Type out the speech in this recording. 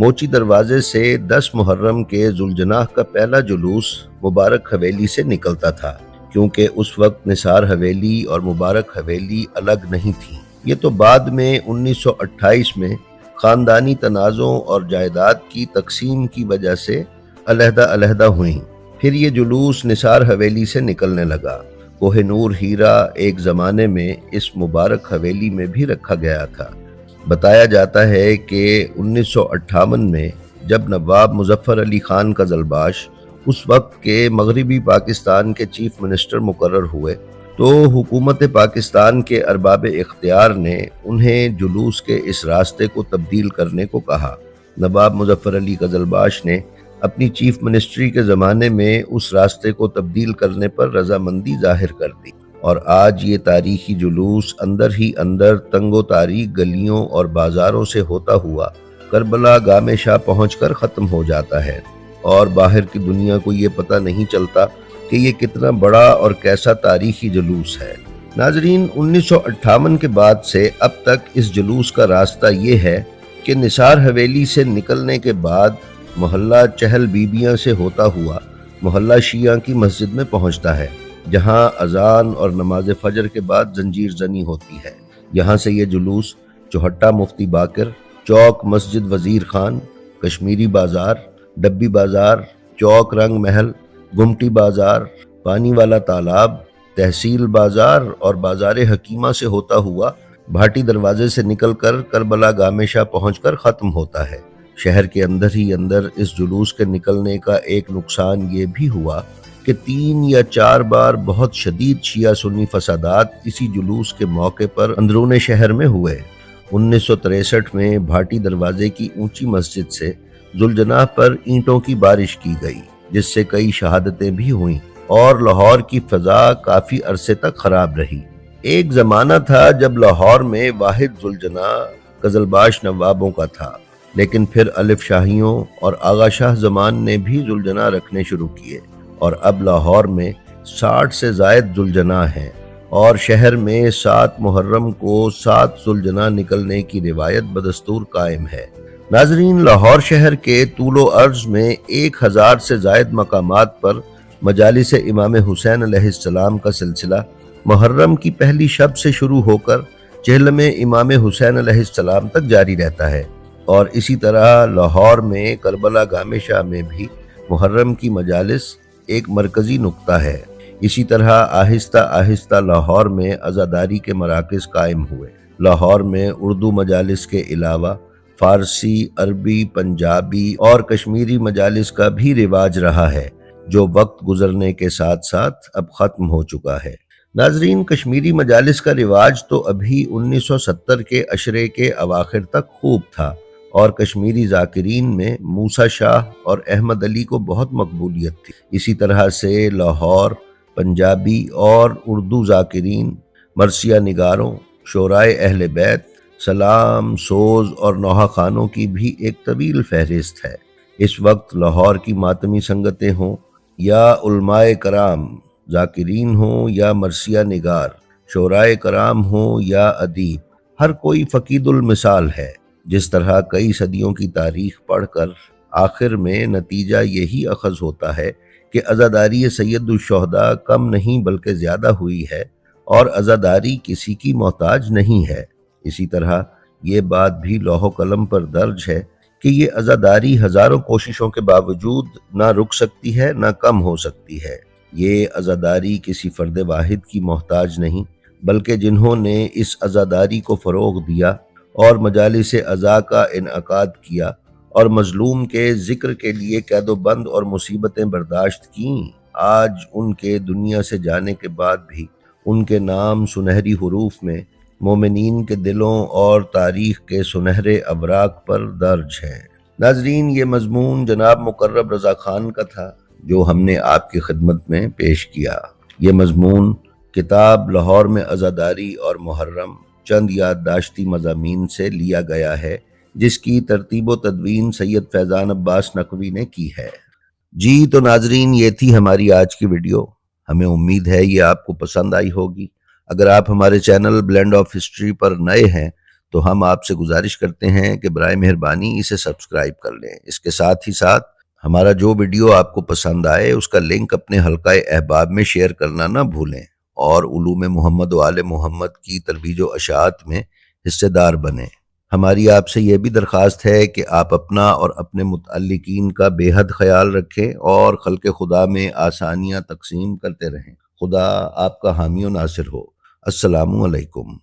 موچی دروازے سے 10 محرم کے ذوالجناح کا پہلا جلوس مبارک حویلی سے نکلتا تھا، کیونکہ اس وقت نثار حویلی اور مبارک حویلی الگ نہیں تھی۔ یہ تو بعد میں 1928 میں خاندانی تنازعوں اور جائیداد کی تقسیم کی وجہ سے علیحدہ علیحدہ ہوئیں۔ پھر یہ جلوس نثار حویلی سے نکلنے لگا۔ کوہ نور ہیرا ایک زمانے میں اس مبارک حویلی میں بھی رکھا گیا تھا۔ بتایا جاتا ہے کہ 1958 میں جب نواب مظفر علی خان قزلباش اس وقت کے مغربی پاکستان کے چیف منسٹر مقرر ہوئے تو حکومت پاکستان کے ارباب اختیار نے انہیں جلوس کے اس راستے کو تبدیل کرنے کو کہا۔ نواب مظفر علی قزلباش نے اپنی چیف منسٹری کے زمانے میں اس راستے کو تبدیل کرنے پر رضامندی ظاہر کر دی، اور آج یہ تاریخی جلوس اندر ہی اندر تنگ و تاریک گلیوں اور بازاروں سے ہوتا ہوا کربلا گام شاہ پہنچ کر ختم ہو جاتا ہے، اور باہر کی دنیا کو یہ پتہ نہیں چلتا کہ یہ کتنا بڑا اور کیسا تاریخی جلوس ہے۔ ناظرین، 1958 کے بعد سے اب تک اس جلوس کا راستہ یہ ہے کہ نثار حویلی سے نکلنے کے بعد محلہ چہل بیبیاں سے ہوتا ہوا محلہ شیعہ کی مسجد میں پہنچتا ہے، جہاں اذان اور نماز فجر کے بعد زنجیر زنی ہوتی ہے۔ یہاں سے یہ جلوس چوہٹہ مفتی باقر، چوک مسجد وزیر خان، کشمیری بازار، ڈبی بازار، چوک رنگ محل، گمٹی بازار، پانی والا تالاب، تحصیل بازار اور بازار حکیمہ سے ہوتا ہوا بھاٹی دروازے سے نکل کر کربلا گام شاہ پہنچ کر ختم ہوتا ہے۔ شہر کے اندر ہی اندر اس جلوس کے نکلنے کا ایک نقصان یہ بھی ہوا کہ 3 یا 4 بار بہت شدید شیعہ سنی فسادات اسی جلوس کے موقع پر اندرون شہر میں ہوئے۔ 1963 میں بھاٹی دروازے کی اونچی مسجد سے ذوالجناح پر اینٹوں کی بارش کی گئی، جس سے کئی شہادتیں بھی ہوئیں اور لاہور کی فضا کافی عرصے تک خراب رہی۔ ایک زمانہ تھا جب لاہور میں واحد ذوالجناح قزلباش نوابوں کا تھا، لیکن پھر الف شاہیوں اور آغا شاہ زمان نے بھی ذوالجناح رکھنے شروع کیے، اور اب لاہور میں 60 سے زائد ذوالجناح ہیں، اور شہر میں 7 محرم کو 7 ذوالجناح نکلنے کی روایت بدستور قائم ہے۔ ناظرین، لاہور شہر کے طول و عرض میں 1000 سے زائد مقامات پر مجالس امام حسین علیہ السلام کا سلسلہ محرم کی پہلی شب سے شروع ہو کر چہلم امام حسین علیہ السلام تک جاری رہتا ہے، اور اسی طرح لاہور میں کربلا گام شاہ میں بھی محرم کی مجالس ایک مرکزی نقطہ ہے۔ اسی طرح آہستہ آہستہ لاہور میں عزاداری کے مراکز قائم ہوئے۔ لاہور میں اردو مجالس کے علاوہ فارسی، عربی، پنجابی اور کشمیری مجالس کا بھی رواج رہا ہے، جو وقت گزرنے کے ساتھ ساتھ اب ختم ہو چکا ہے۔ ناظرین، کشمیری مجالس کا رواج تو ابھی 1970 کے عشرے کے اواخر تک خوب تھا، اور کشمیری ذاکرین میں موسیٰ شاہ اور احمد علی کو بہت مقبولیت تھی۔ اسی طرح سے لاہور پنجابی اور اردو ذاکرین، مرثیہ نگاروں، شعرائے اہل بیت، سلام، سوز اور نوحہ خانوں کی بھی ایک طویل فہرست ہے۔ اس وقت لاہور کی ماتمی سنگتیں ہوں یا علماء کرام ذاکرین ہوں یا مرثیہ نگار، شعرائے کرام ہوں یا ادیب، ہر کوئی فقید المثال ہے۔ جس طرح کئی صدیوں کی تاریخ پڑھ کر آخر میں نتیجہ یہی اخذ ہوتا ہے کہ عزاداری سید الشہداء کم نہیں بلکہ زیادہ ہوئی ہے، اور عزاداری کسی کی محتاج نہیں ہے۔ اسی طرح یہ بات بھی لوح و قلم پر درج ہے کہ یہ عزاداری ہزاروں کوششوں کے باوجود نہ رک سکتی ہے نہ کم ہو سکتی ہے۔ یہ عزاداری کسی فرد واحد کی محتاج نہیں، بلکہ جنہوں نے اس عزاداری کو فروغ دیا اور مجالس عزا کا انعقاد کیا اور مظلوم کے ذکر کے لیے قید و بند اور مصیبتیں برداشت کیں، آج ان کے دنیا سے جانے کے بعد بھی ان کے نام سنہری حروف میں مومنین کے دلوں اور تاریخ کے سنہرے اوراق پر درج ہیں۔ ناظرین، یہ مضمون جناب مقرب رضا خان کا تھا جو ہم نے آپ کی خدمت میں پیش کیا۔ یہ مضمون کتاب لاہور میں عزاداری اور محرم چند یادداشتی مضامین سے لیا گیا ہے، جس کی ترتیب و تدوین سید فیضان عباس نقوی نے کی ہے۔ جی تو ناظرین، یہ تھی ہماری آج کی ویڈیو۔ ہمیں امید ہے یہ آپ کو پسند آئی ہوگی۔ اگر آپ ہمارے چینل بلینڈ آف ہسٹری پر نئے ہیں تو ہم آپ سے گزارش کرتے ہیں کہ برائے مہربانی اسے سبسکرائب کر لیں۔ اس کے ساتھ ہی ساتھ ہمارا جو ویڈیو آپ کو پسند آئے اس کا لنک اپنے حلقہ احباب میں شیئر کرنا نہ بھولیں، اور علوم محمد و آل محمد کی ترویج و اشاعت میں حصے دار بنیں۔ ہماری آپ سے یہ بھی درخواست ہے کہ آپ اپنا اور اپنے متعلقین کا بے حد خیال رکھیں اور خلق خدا میں آسانیاں تقسیم کرتے رہیں۔ خدا آپ کا حامی و ناصر ہو۔ السلام علیکم۔